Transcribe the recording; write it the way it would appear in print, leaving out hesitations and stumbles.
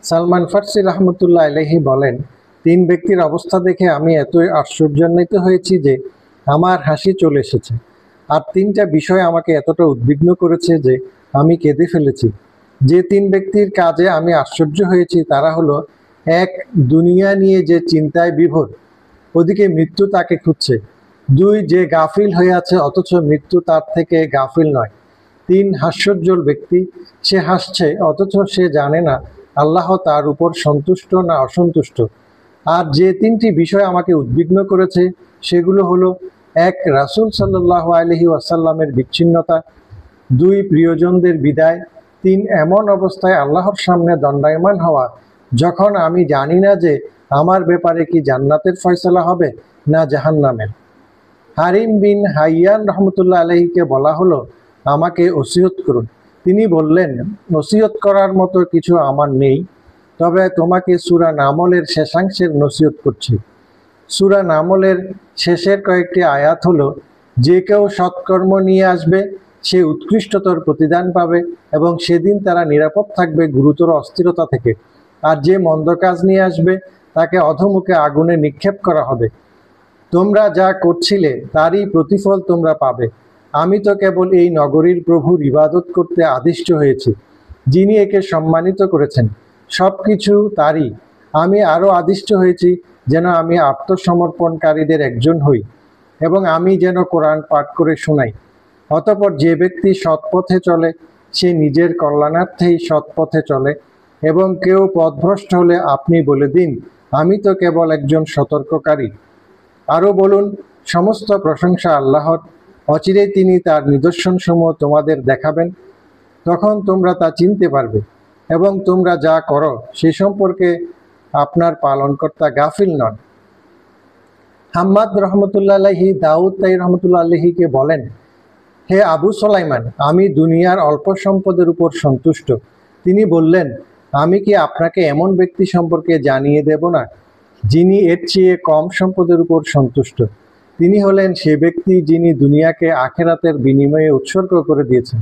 সালমান ফার্সি রহমতুল্লাহ আলাইহি বলেন, তিন ব্যক্তির অবস্থা দেখে আমি এতই আশ্চর্যান্বিত হয়েছি যে আমার হাসি চলে এসেছে। আর তিনটা বিষয় আমাকে এতটা উদ্বিগ্ন করেছে যে আমি কেঁদে ফেলেছি। যে তিন ব্যক্তির কাজে আমি আশ্চর্য হয়েছি তারা হলো, এক, দুনিয়া নিয়ে যে চিন্তায় বিভোর, ওদিকে মৃত্যু তাকে খুঁজছে। দুই, যে গাফিল হয়ে আছে অথচ মৃত্যু তার থেকে গাফিল নয়। তিন, হাস্যোজ্জ্বল ব্যক্তি, সে হাসছে অথচ সে জানে না আল্লাহ তার উপর সন্তুষ্ট না অসন্তুষ্ট। আর যে তিনটি বিষয় আমাকে উদ্বিগ্ন করেছে সেগুলো হলো, এক, রাসূল সাল্লাল্লাহু আলাইহি ওয়াসাল্লামের বিচ্ছিন্নতা। দুই, প্রিয়জনদের বিদায়। তিন, এমন অবস্থায় আল্লাহর সামনে দণ্ডায়মান হওয়া যখন আমি জানি না যে আমার ব্যাপারে কি জান্নাতের ফয়সালা হবে না জাহান্নামের। হারিম বিন হাইয়ান রহমতুল্লাহ আলাইহিকে বলা হলো, আমাকে ওসিয়ত করুন। তিনি বললেন, নসিহত করার মতো কিছু আমার নেই, তবে তোমাকে সূরা নামলের শেষাংশের নসিহত করছি। সূরা নামলের শেষের কয়েকটি আয়াত হলো, যে কেউ সৎকর্ম নিয়ে আসবে সে উৎকৃষ্টতর প্রতিদান পাবে এবং সেদিন তারা নিরাপদ থাকবে গুরুতর অস্থিরতা থেকে। আর যে মন্দ কাজ নিয়ে আসবে তাকে অধোমুখে আগুনে নিক্ষেপ করা হবে। তোমরা যা করছিলে তারই প্রতিফল তোমরা পাবে। আমি তো কেবল এই নগরীর প্রভুর ইবাদত করতে আদিষ্ট হয়েছি, যিনি একে সম্মানিত করেছেন। সবকিছু তারই। আমি আরো আদিষ্ট হয়েছি যেন আমি আত্মসমর্পণকারীদের একজন হই এবং আমি যেন কোরআন পাঠ করে শোনাই। অতঃপর যে ব্যক্তি সৎপথে চলে সে নিজের কল্যাণার্থেই সৎপথে চলে, এবং কেউ পথভ্রষ্ট হলে আপনি বলে দিন, আমি তো কেবল একজন সতর্ককারী। আরও বলুন, সমস্ত প্রশংসা আল্লাহর, অচিরেই তিনি তার নিদর্শনসমূহ তোমাদের দেখাবেন, তখন তোমরা তা চিনতে পারবে এবং তোমরা যা করো সে সম্পর্কে আপনার পালনকর্তা গাফিল নন। হাম্মাদ রহমতুল্লাহ আলাইহি দাউদ তাই রহমতুল্লাহ আলাইহিকে বলেন, হে আবু সুলাইমান, আমি দুনিয়ার অল্প সম্পদের উপর সন্তুষ্ট। তিনি বললেন, আমি কি আপনাকে এমন ব্যক্তি সম্পর্কে জানিয়ে দেব না যিনি এর চেয়ে কম সম্পদের উপর সন্তুষ্ট? তিনি হলেন সে ব্যক্তি যিনি দুনিয়াকে আখেরাতের বিনিময়ে উৎসর্গ করে দিয়েছেন।